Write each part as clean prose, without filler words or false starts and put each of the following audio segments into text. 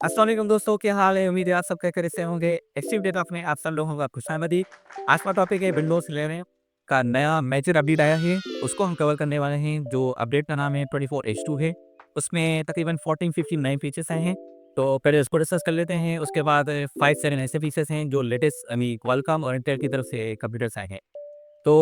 अस्सलाम वालेकुम दोस्तों, क्या हाल है? उम्मीद है आप सब खैरियत से होंगे। एक्सट्रीम डेटा में आप सब लोगों का खुशामदीद। आज का टॉपिक है विंडोज़ 11 का नया मेजर अपडेट आया है, उसको हम कवर करने वाले हैं। जो अपडेट का नाम है 24H2 है। उसमें तकरीबन 14-15 नए फीचर्स आए हैं। तो पहले उसको डिस्कस कर लेते हैं, उसके बाद 5-7 ऐसे फीचर्स हैं जो लेटेस्ट क्वालकॉम और इंटेल की तरफ से कंप्यूटर्स आए हैं। तो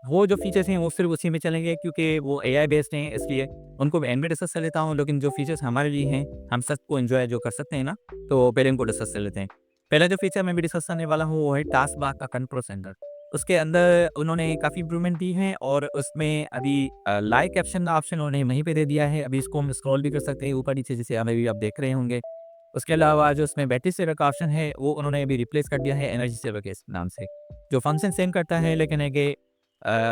वो जो फीचर्स हैं वो सिर्फ़ उसी में चलेंगे क्योंकि वो एआई बेस्ड हैं, इसलिए उनको मैं एंड में डिस्कस कर लेता हूँ। लेकिन जो फीचर्स हमारे लिए हैं, हम सबको एन्जॉय जो कर सकते हैं ना, तो पहले इनको डिस्कस कर लेते हैं। पहला जो फीचर मैं भी डिस्कस करने वाला हूँ वो है टास्क बार का कंट्रोल सेंटर। उसके अंदर उन्होंने काफ़ी इम्प्रूवमेंट दी है और उसमें अभी लाइव कैप्शन का ऑप्शन उन्होंने वहीं पे दे दिया है। अभी इसको हम स्क्रॉल भी कर सकते हैं ऊपर-नीचे, जैसे अभी भी आप देख रहे होंगे। उसके अलावा जो उसमें बैटरी सेवर का ऑप्शन है वो उन्होंने अभी रिप्लेस कर दिया है एनर्जी सेवर के नाम से। जो फंक्शन सेम करता है, लेकिन है कि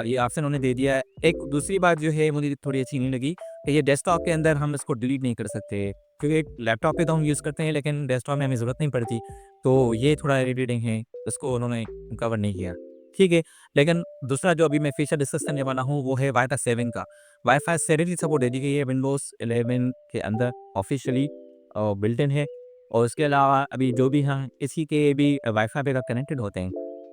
ये ऑप्शन उन्होंने दे दिया है। एक दूसरी बात जो है मुझे थोड़ी अच्छी नहीं लगी कि ये डेस्कटॉप के अंदर हम इसको डिलीट नहीं कर सकते, क्योंकि लैपटॉप पे तो हम यूज़ करते हैं लेकिन डेस्कटॉप में हमें ज़रूरत नहीं पड़ती। तो ये थोड़ा इरिटेटिंग है, इसको उन्होंने कवर नहीं किया। ठीक है, लेकिन दूसरा जो अभी मैं फीचर डिस्कस करने वाला हूँ वो है वाईफ़ाई 7 का। वाईफ़ाई 7 की सपोर्ट दे दी गई है विंडोज़ 11 के अंदर ऑफ़िशियली बिल्ट इन है। और उसके अलावा अभी जो भी हम इसी के भी वाईफ़ाई पे अगर कनेक्टेड होते हैं,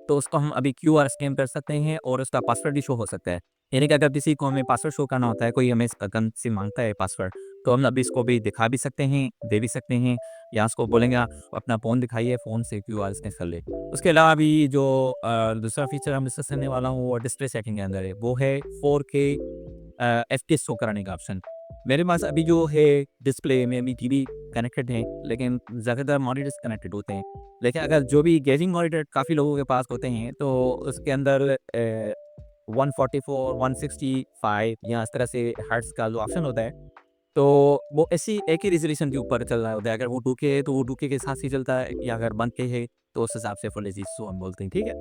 तो उसको हम अभी क्यूआर स्कैन कर सकते हैं और उसका पासवर्ड भी शो हो सकता है। यानी कि अगर किसी को हमें पासवर्ड शो करना होता है, कोई हमें गन से माँगता है पासवर्ड, तो हम अभी इसको भी दिखा भी सकते हैं, दे भी सकते हैं, या उसको बोलेंगे आप अपना फ़ोन दिखाइए, फ़ोन से क्यूआर स्कैन कर ले। उसके अलावा भी जो दूसरा फीचर हम डिस्कस करने वाला हूँ वो डिस्प्ले सेटिंग के अंदर है, वो है 4K एफपीएस शो कराने का ऑप्शन। मेरे पास अभी जो है डिस्प्ले में अभी टीवी कनेक्टेड है, लेकिन ज़्यादातर मॉनिटर्स कनेक्टेड होते हैं। लेकिन अगर जो भी गेमिंग मॉनिटर काफ़ी लोगों के पास होते हैं, तो उसके अंदर 144, 165 या इस तरह से हर्ट्ज़ का जो ऑप्शन होता है, तो वो ऐसी एक ही रेज़ोल्यूशन के ऊपर चल रहा होता है। अगर वो 2K है, तो वो 2K के साथ ही चलता है, या अगर 1K है, तो उस हिसाब से फुल एचडी जिसको हम बोलते हैं, ठीक है?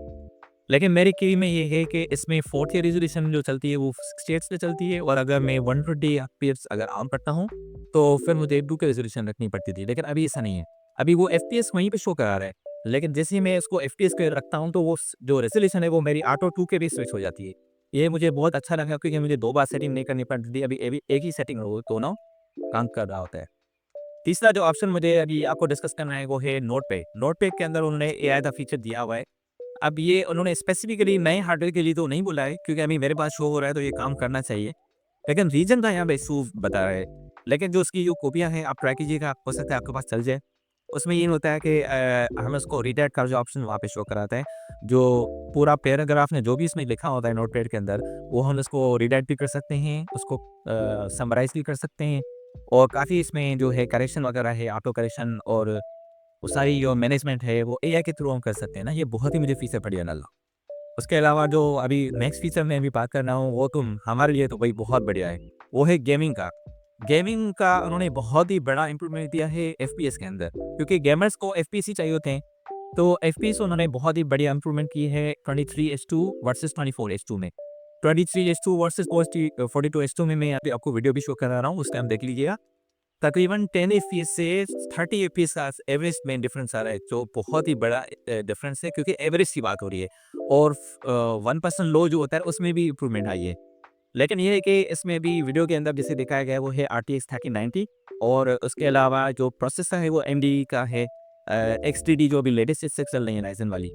लेकिन मेरी की में ये है कि इसमें 4K रेज़ोल्यूशन जो चलती है वो 60 पे चलती है, और अगर मैं 120 एफपीएस अगर ऑन करता हूँ, तो फिर मुझे 2K रेज़ोल्यूशन रखनी पड़ती थी। लेकिन अभी ऐसा नहीं है। अभी वो एफपीएस वहीं पे शो करा रहा है। लेकिन जैसे ही मैं इसको एफपीएस पे रखता हूँ, तो वो जो रेज़ोल्यूशन है वो मेरी ऑटो 2K पे स्विच हो जाती है। ये मुझे बहुत अच्छा लगा क्योंकि मुझे 2 बार सेटिंग नहीं करनी पड़ती थी। अभी एक ही सेटिंग हो दोनों काम कर रहा होता है। तीसरा जो ऑप्शन मुझे अभी आपको डिस्कस करना है वो है नोटपैड। नोटपैड के अंदर उन्होंने एआई का फीचर दिया हुआ है। अब ये उन्होंने स्पेसिफिकली नए हार्डवेयर के लिए तो नहीं बोला है, क्योंकि अभी मेरे पास शो हो रहा है तो ये काम करना चाहिए। लेकिन रीज़न का यहाँ पे इश्यू बता रहा है। लेकिन जो उसकी जो कॉपियाँ हैं आप ट्राई कीजिएगा, हो सकता है आपके पास चल जाए। उसमें ये होता है कि हमें उसको रीडायरेक्ट का जो ऑप्शन वहाँ पे शो कराता है। जो पूरा पैराग्राफ ने जो भी इसमें लिखा होता है नोटपैड के अंदर, वो हम उसको रीडायरेक्ट भी कर सकते हैं, उसको समराइज़ भी कर सकते हैं। और काफ़ी इसमें जो है करेक्शन वगैरह है, ऑटो करेक्शन, और वो सारी जो मैनेजमेंट है वो एआई के थ्रू हम कर सकते हैं ना, ये बहुत ही मुझे फीचर बढ़िया लगा। उसके अलावा जो अभी नेक्स्ट फीचर मैं अभी बात कर रहा हूँ वो तो हमारे लिए तो भाई बहुत बढ़िया है, वो है गेमिंग का। गेमिंग का उन्होंने बहुत ही बड़ा इम्प्रूवमेंट दिया है एफपीएस के अंदर, क्योंकि गेमर्स को एफपीएस ही चाहिए होते हैं। तो एफपीएस उन्होंने बहुत ही बढ़िया इम्प्रूवमेंट की है 23H2 वर्सेस 24H2 में। 23H2 वर्सेस 42H2 में मैं अभी आपको वीडियो भी शो करा रहा हूँ, उस टाइम देख लीजिएगा। तकरीबन 10 एफपीएस से 30 एफपीएस का एवरेज में डिफरेंस आ रहा है, जो बहुत ही बड़ा डिफरेंस है, क्योंकि एवरेज की बात हो रही है। और 1% लो जो होता है उसमें भी इम्प्रूवमेंट आई है। लेकिन ये है कि इसमें भी वीडियो के अंदर जैसे दिखाया गया है वो है RTX 3090, और उसके अलावा जो प्रोसेसर है वो AMD का है, XTD जो अभी लेटेस्ट चिपसेट चल रही है राइजन वाली।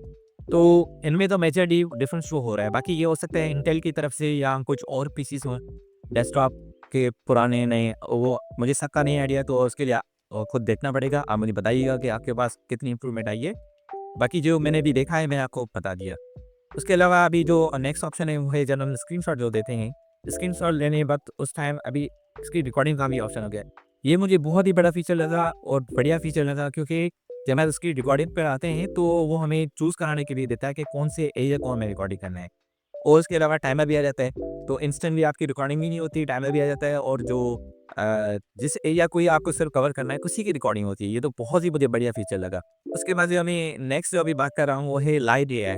तो इनमें तो मेजर डिफरेंस शो हो रहा है। बाकी ये हो सकता है इंटेल की तरफ से या कुछ और पीसीस हों डेस्कटॉप के पुराने नए, वो मुझे सबका नहीं आइडिया, तो उसके लिए खुद देखना पड़ेगा। आप मुझे बताइएगा कि आपके पास कितनी इम्प्रूवमेंट आई है। बाकी जो मैंने भी देखा है मैंने आपको बता दिया। उसके अलावा अभी जो नेक्स्ट ऑप्शन है वो है जब हम स्क्रीनशॉट जो देते हैं, स्क्रीनशॉट लेने के बाद उस टाइम अभी इसकी रिकॉर्डिंग का भी ऑप्शन हो गया है। ये मुझे बहुत ही बड़ा फीचर लगा और बढ़िया फीचर लगा, क्योंकि जब हम उसकी रिकॉर्डिंग पर आते हैं तो वो हमें चूज़ कराने के लिए देता है कि कौन से एरिया को हमें रिकॉर्डिंग करना है। और उसके अलावा टाइमर भी आ जाता है, तो इंस्टेंटली आपकी रिकॉर्डिंग भी नहीं होती, टाइमर भी आ जाता है, और जो जिस एरिया को ही आपको सिर्फ कवर करना है उसी की रिकॉर्डिंग होती है। ये तो बहुत ही मुझे बढ़िया फीचर लगा। उसके बाद जो हमें नेक्स्ट जो अभी बात कर रहा हूँ वो है लाइट एआई।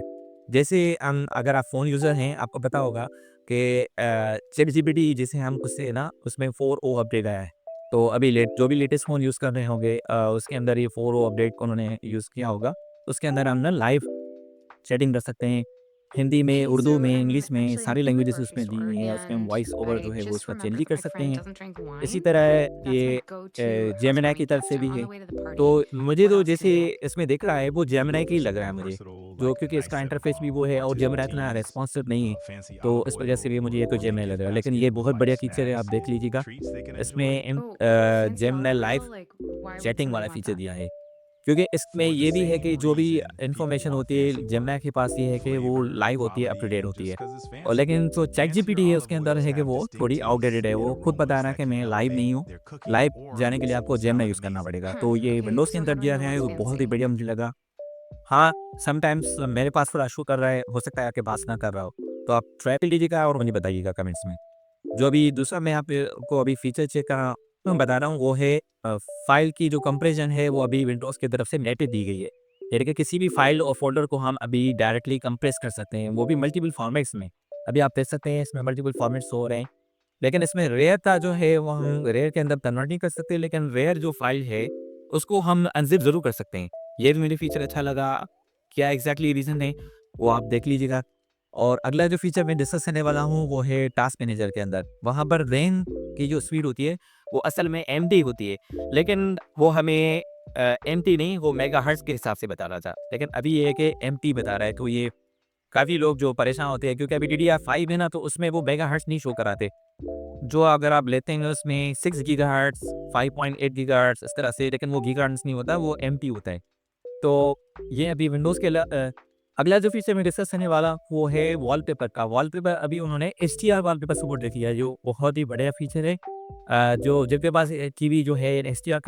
जैसे हम अगर आप फ़ोन यूज़र हैं आपको पता होगा कि चैटजीपीटी जिसे हम उससे ना उसमें 4o अपडेट आया है। तो अभी जो भी लेटेस्ट फ़ोन यूज़ कर रहे होंगे उसके अंदर ये 4o अपडेट को उन्होंने यूज़ किया होगा। उसके अंदर हम ना लाइव चैटिंग कर सकते हैं, हिंदी में, उर्दू So में, इंग्लिश में actually in सारी लैंग्वेजेज़ grocery उसमें दी store हुई हैं। उसमें हम and वॉइस ओवर जो I है वो just उसका चेंज भी remembered कर my सकते friend हैं। doesn't drink इसी wine. तरह That's my ये go-to house जेमिनी की party तरफ से texter भी on है। the way to the तो party. मुझे What तो else जैसे can you? इसमें दिख रहा है वो जेमिनी का ही लग रहा है मुझे, versatile, जो like क्योंकि nice इसका set of इंटरफ़ेस भी वो है और artisanal जेमिनी इतना teas, रेस्पॉन्सिव नहीं है। fancy तो olive इस वज़ह से oil, भी मुझे ये तो or जेमिनी maybe a लग रहा है। लेकिन basket ये of बहुत light बढ़िया फ़ीचर है, आप snacks देख and लीजिएगा। treats they can इसमें enjoy. Fancy Gemini olive live oil? Like why would chatting somebody वाला want फ़ीचर that? दिया है। क्योंकि इसमें For the ये भी है same कि जो भी reason people इन्फॉर्मेशन want होती है fancy जेमिनी के wine. पास ये है कि वो Flavor, लाइव होती है, up to quality, date and होती है। just because it's और fancy. लेकिन जो Fancier चैटजीपीटी है olive उसके अंदर oils है कि have वो distinct थोड़ी आउटडेटेड tastes है, and वो खुद बता aromas रहा है that कि can मैं लाइव नहीं elevate हूँ। their cooking लाइव or जाने के लिए आपको जेमिनी sound यूज़ करना amazing. पड़ेगा। Huh. तो ये Okay, विंडोज़ के so अंदर how do I दिया know है, it's वो बहुत ही fancy? बढ़िया मुझे लगा। हाँ, समटाइम्स मेरे पास थोड़ा इशू कर रहा है, हो सकता है आपके पास ना कर रहा हो। तो आप ट्राई कर लीजिएगा और मुझे बताइएगा कमेंट्स में। जो अभी दूसरा मैं आप को अभी फीचर चेक का मैं बता रहा हूँ वो है फ़ाइल की जो कंप्रेशन है वो अभी विंडोज़ की तरफ से नेटिव दी गई है। यानी कि किसी भी फ़ाइल और फ़ोल्डर को हम अभी डायरेक्टली कंप्रेस कर सकते हैं, वो भी मल्टीपल फ़ॉर्मेट्स में। अभी आप देख सकते हैं इसमें मल्टीपल फ़ॉर्मेट्स हो रहे हैं। लेकिन इसमें रेयर का जो है वो हम रेयर के अंदर कन्वर्ट नहीं कर सकते, लेकिन रेयर जो फ़ाइल है उसको हम अनज़िप ज़रूर कर सकते हैं। ये भी मुझे फ़ीचर अच्छा लगा। क्या एग्ज़ैक्टली रीज़न है वो आप देख लीजिएगा। और अगला जो फ़ीचर मैं डिस्कस करने वाला हूँ वो है टास्क मैनेजर के अंदर। वहाँ पर रैम की जो स्पीड होती है वो असल में एमडी होती है, लेकिन वो हमें एमटी नहीं, वो मेगाहर्ट्ज़ के हिसाब से बता रहा था। लेकिन अभी ये है कि एमटी बता रहा है, तो ये काफ़ी लोग जो परेशान होते हैं क्योंकि अभी डीडीआर5 है ना, तो उसमें वो मेगाहर्ट्ज़ नहीं शो कराते। जो अगर आप लेते हैं उसमें 6 गीगाहर्ट्ज़, 5.8 गीगाहर्ट्ज़ इस तरह से, लेकिन वो गीगाहर्ट्ज़ नहीं होता, वो एमटी होता है। तो ये अभी विंडोज़ के अगला जो फीचर मैं डिस्कस करने वाला वो है वॉलपेपर का। वॉलपेपर अभी उन्होंने एचडीआर वॉलपेपर सपोर्ट दे दिया है, जो बहुत ही बढ़िया फीचर है। जो जिनके पास टीवी जो है एचडीआर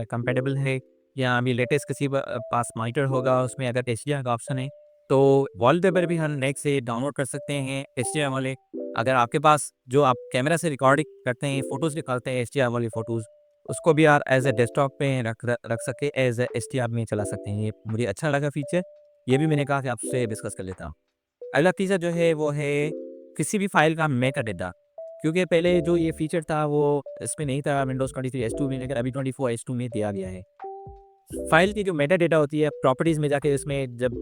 कंपैटिबल है या अभी लेटेस्ट किसी पास मॉनिटर होगा उसमें अगर एचडीआर का ऑप्शन है, तो वॉलपेपर भी हम नेट से डाउनलोड कर सकते हैं एचडीआर वाले। अगर आपके पास जो आप कैमरा से रिकॉर्डिंग करते हैं, फ़ोटोज़ निकालते हैं एचडीआर वाली फ़ोटोज़, उसको भी आप एज़ अ डेस्कटॉप पे रख सके, एज़ अ एचडीआर में चला सकते हैं। ये मुझे अच्छा लगा फीचर। ये भी मैंने कहा कि आपसे डिस्कस कर लेता हूँ। अगला फीचर जो है वो है किसी भी फ़ाइल का मेटा डेटा। क्योंकि पहले जो ये फीचर था वो इसमें नहीं था विंडोज़ 23 H2 में, लेकिन अभी 24 H2 में दिया गया है। फ़ाइल की जो मेटा डेटा होती है प्रॉपर्टीज़ में जाके इसमें जब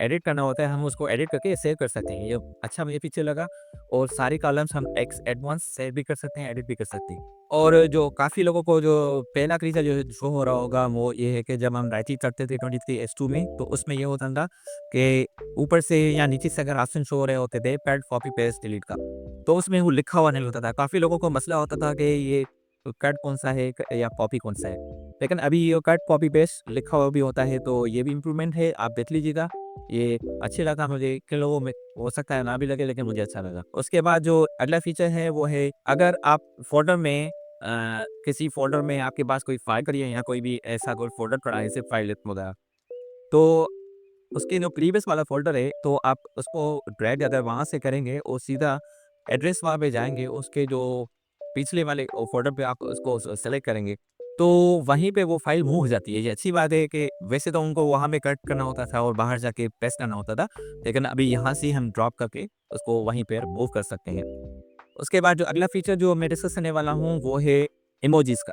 एडिट करना होता है हम उसको एडिट करके सेव कर सकते हैं। ये अच्छा मुझे फीचर लगा। और सारे कॉलम्स हम एक्स एडवांस सेव भी कर सकते हैं, एडिट भी कर सकते हैं। और जो काफ़ी लोगों को जो पहला तरीका जो शो हो रहा होगा वो ये है कि जब हम राइट क्लिक करते थे 23 H2 में, तो उसमें ये होता था कि ऊपर से या नीचे से अगर ऑप्शन शो हो रहे होते थे पैड कॉपी पेस्ट डिलीट का, तो उसमें वो लिखा हुआ नहीं होता था। काफ़ी लोगों को मसला होता था कि ये कट कौन-सा है या कॉपी कौन-सा है। लेकिन अभी ये कट कॉपी पेस्ट लिखा हुआ भी होता है, तो ये भी इम्प्रूवमेंट है, आप देख लीजिएगा। ये अच्छी लगा मुझे, किन लोगों में हो सकता है ना भी लगे, लेकिन मुझे अच्छा लगा। उसके बाद जो अगला फीचर है वो है अगर आप फ़ोल्डर में किसी फ़ोल्डर में आपके पास कोई फ़ाइल पड़ी है या कोई भी ऐसा कोई फ़ोल्डर पड़ा है सिर्फ़ फाइल वगैरह, तो उसके जो प्रीवियस वाला फ़ोल्डर है, तो आप उसको ड्रैग अगर वहाँ से करेंगे और सीधा एड्रेस बार पे जाएँगे, उसके जो पिछले वाले फ़ोल्डर पे आप उसको सेलेक्ट करेंगे, तो वहीं पे वो फ़ाइल मूव हो जाती है। ये अच्छी बात है कि वैसे तो उनको वहाँ पे कट करना होता था और बाहर जाके पेस्ट करना होता था, लेकिन अभी यहाँ से हम ड्रॉप करके उसको वहीं पे मूव कर सकते हैं। उसके बाद जो अगला फ़ीचर जो मैं डिस्कस करने वाला हूँ, वो है इमोजीज़ का।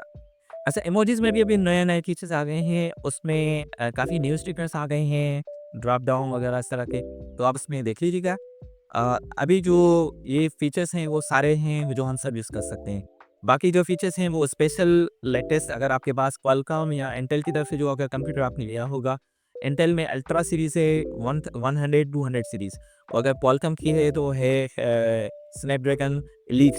अच्छा, इमोजीज़ में भी अभी नए-नए फीचर्स आ गए हैं, उसमें काफ़ी न्यू स्टिकर्स आ गए हैं, ड्रॉप डाउन वगैरह इस तरह के, तो आप इसमें देख लीजिएगा। अभी जो ये फीचर्स हैं वो सारे हैं जो हम सब यूज़ कर सकते हैं। बाकी जो फीचर्स हैं वो स्पेशल लेटेस्ट अगर आपके पास क्वालकॉम या इंटेल की तरफ से जो अगर कंप्यूटर आपने लिया होगा, इंटेल में अल्ट्रा सीरीज़ है 100, 200 सीरीज़, और अगर क्वालकॉम की है तो है स्नैपड्रैगन एलीट।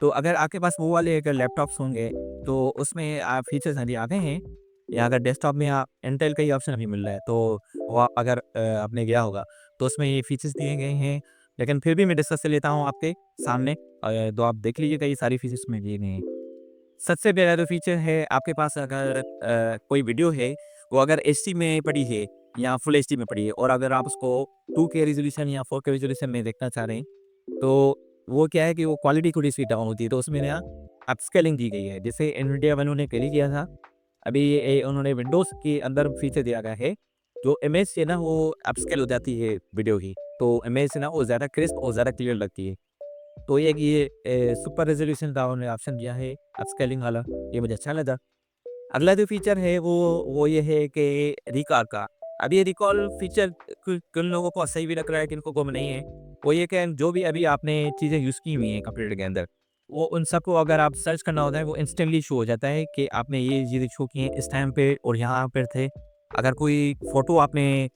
तो अगर आपके पास वो वाले अगर लैपटॉप्स होंगे, तो उसमें आप फीचर्स अभी आ गए हैं, या अगर डेस्कटॉप में आप इंटेल का ही ऑप्शन अभी मिल रहा है, तो वो अगर आपने गया होगा, तो उसमें ये फीचर्स दिए गए हैं। लेकिन फिर भी मैं डिस्कस कर लेता हूँ आपके सामने, तो आप देख लीजिएगा ये सारी फीचर्स में दिए गए हैं। सबसे पहला जो फीचर है, आपके पास अगर कोई वीडियो है, वो अगर एचडी में पड़ी है या फुल एचडी में पड़ी है, और अगर आप उसको 2K रेज़ोल्यूशन या 4K रेज़ोल्यूशन में देखना चाह रहे हैं, तो वो क्या है कि वो क्वालिटी थोड़ी-सी डाउन होती है, तो उसमें ना अपस्केलिंग दी गई है। जैसे एनवीडिया वालों ने पहले किया था, अभी ये उन्होंने विंडोज़ के अंदर फीचर दिया गया है, जो इमेज से ना वो अपस्केल हो जाती है वीडियो की, तो इमेज से ना वो ज़्यादा क्रिस्प और ज़्यादा क्लियर लगती है। तो ये कि ये सुपर रेज़ोल्यूशन का उन्होंने ऑप्शन दिया है अपस्केलिंग वाला, ये मुझे अच्छा लगा। अगला जो फीचर है वो ये है कि रिकॉल का। अब ये रिकॉल फीचर किन लोगों को सही भी लग रहा है, किन को नहीं है। वो ये कि जो भी अभी आपने चीज़ें यूज़ की हुई हैं कंप्यूटर के अंदर, वो उन सबको अगर आप सर्च करना होता है, वो इंस्टेंटली शो हो जाता है कि आपने ये चीज़ें शो की हैं इस टाइम पे और यहाँ पर थे। अगर कोई फ़ोटो आपने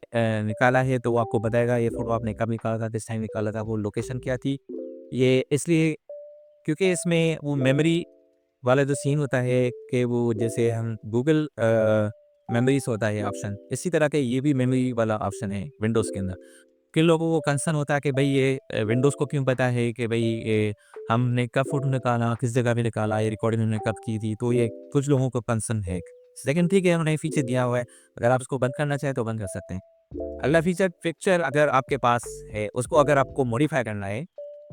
निकाला है तो वो आपको बताएगा ये फ़ोटो आपने कब निकाला था, किस टाइम निकाला था, वो लोकेशन क्या थी। ये इसलिए क्योंकि इसमें वो मेमोरी वाला जो सीन होता है कि वो जैसे हम गूगल मेमोरीज होता है ऑप्शन, इसी तरह के ये भी मेमोरी वाला ऑप्शन है विंडोज़ के अंदर। किन लोगों को कंसर्न होता है कि भाई ये विंडोज़ को क्यों पता है कि भाई ये हमने कब फ़ोटो निकाला, किस जगह पे निकाला, ये रिकॉर्डिंग हमने कब की थी, तो ये कुछ लोगों को कंसर्न है। लेकिन ठीक है, उन्होंने फीचर दिया हुआ है, अगर आप इसको बंद करना चाहें तो बंद कर सकते हैं। अगला फीचर पिक्चर अगर आपके पास है, उसको अगर आपको मॉडिफ़ाई करना है,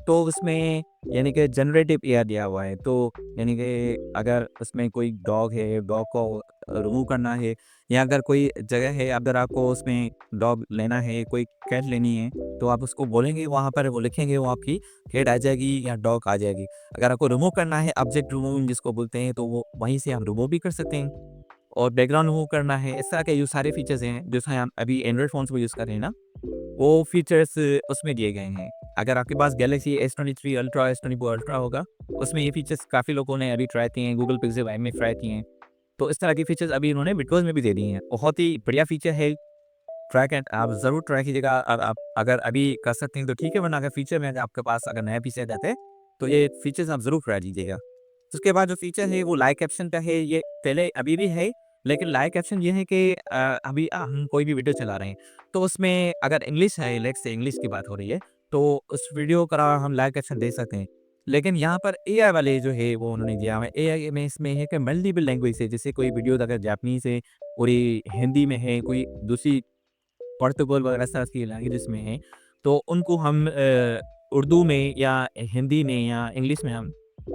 तो उसमें यानी कि जनरेटिव एआई दिया हुआ है। तो यानी कि अगर उसमें कोई डॉग है, डॉग को रिमूव करना है या अगर कोई जगह है, अगर आपको उसमें डॉग लेना है, कोई कैट लेनी है, तो आप उसको बोलेंगे, वहाँ पर वो लिखेंगे, वो आपकी कैट आ जाएगी या डॉग आ जाएगी। अगर आपको रिमूव करना है, ऑब्जेक्ट रिमूविंग जिसको बोलते हैं, तो वो वहीं से आप रिमूव भी कर सकते हैं। और बैकग्राउंड रिमूव करना है, इस तरह के जो सारे फीचर्स हैं, जैसे हम अभी एंड्रॉइड फ़ोन्स में यूज़ कर रहे हैं ना, वो फीचर्स उसमें दिए गए हैं। अगर आपके पास Galaxy S23 ultra, S24 ultra होगा, उसमें ये फीचर्स काफ़ी लोगों ने अभी ट्राई किए हैं, गूगल पिक्सेल 5 में ट्राई किए हैं। तो इस तरह की फीचर्स अभी इन्होंने विंडोज़ में भी दे दिए हैं। बहुत ही बढ़िया फीचर है, ट्राई एंड आप ज़रूर ट्राई कीजिएगा। आप अगर अभी कर सकते हैं तो ठीक है, वरना अगर फ्यूचर में आपके पास अगर नया पीसी आ जाता है, तो ये फीचर्स आप ज़रूर ट्राई कीजिएगा। उसके बाद जो फीचर है वो लाइव कैप्शन का है, ये पहले अभी भी है, लेकिन लाइव कैप्शन ये है कि अभी हम कोई भी वीडियो चला रहे हैं, तो उसमें अगर इंग्लिश है, लेट्स से इंग्लिश की बात हो रही है, तो उस वीडियो का हम लाइव कैप्शन दे सकते हैं। लेकिन यहाँ पर एआई वाले जो है वो उन्होंने दिया हुआ है, एआई में इसमें है कि मल्टीपल लैंग्वेज है, जैसे कोई वीडियो अगर जापानीज़ है, कोई हिंदी में है, कोई दूसरी पोर्तुगल वगैरह इस तरह की लैंग्वेजेस में हैं, तो उनको हम उर्दू में या हिंदी में या इंग्लिश में हम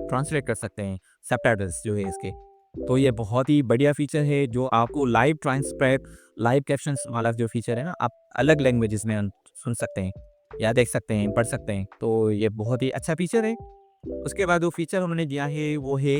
ट्रांसलेट कर सकते हैं, सबटाइटल्स जो है इसके। तो ये बहुत ही बढ़िया फीचर है जो आपको लाइव ट्रांसक्राइब, लाइव कैप्शंस वाला जो फीचर है ना, आप अलग लैंग्वेजेस में सुन सकते हैं या देख सकते हैं, पढ़ सकते हैं। तो ये बहुत ही अच्छा फीचर है। उसके बाद जो फीचर उन्होंने दिया है वो है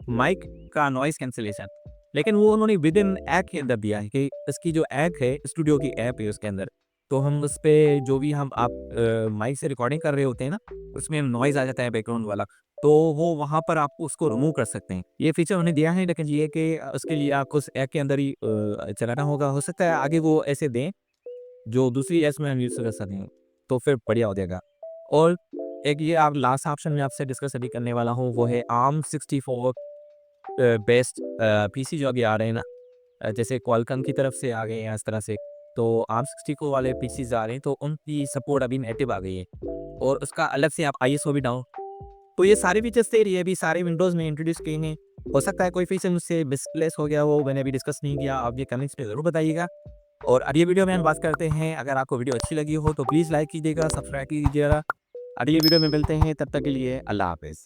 माइक का नॉइज़ कैंसलेशन। लेकिन वो उन्होंने विदिन ऐप के अंदर दिया है कि इसकी जो ऐप है, स्टूडियो की ऐप है उसके अंदर, तो हम उस पे जो भी हम आप माइक से रिकॉर्डिंग कर रहे होते हैं ना, उसमें नॉइज़ आ जाता है बैकग्राउंड वाला, तो वो वहाँ पर आप उसको रिमूव कर सकते हैं। ये फीचर उन्हें दिया है, लेकिन ये है कि उसके लिए आपको उस ऐप के अंदर ही चलाना होगा। हो सकता है आगे वो ऐसे दें, जो दूसरी ऐप्स में हम यूज़ कर सकें, तो फिर बढ़िया हो जाएगा। और एक ये आप लास्ट ऑप्शन में आपसे डिस्कस अभी करने वाला हूँ, वो है आर्म 64 बेस्ट पीसी जो अभी आ रहे हैं ना, जैसे क्वालकॉम की तरफ से आ गए हैं इस तरह से, तो आर्म 64 वाले पीसीज़ आ रहे हैं, तो उनकी सपोर्ट अभी नेटिव आ गई है और उसका अलग से आप आईएसओ भी डाउन, तो ये सारे फीचर्स थे, ये अभी सारे विंडोज़ में इंट्रोड्यूस किए हैं। हो सकता है कोई फीचर मुझसे मिसप्लेस हो गया हो, मैंने अभी डिस्कस नहीं किया, आप ये कमेंट्स में ज़रूर बताइएगा। और अगली वीडियो में हम बात करते हैं, अगर आपको वीडियो अच्छी लगी हो तो प्लीज़ लाइक कीजिएगा, सब्सक्राइब कीजिएगा। अगली वीडियो में मिलते हैं, तब तक के लिए अल्लाह हाफ़िज़।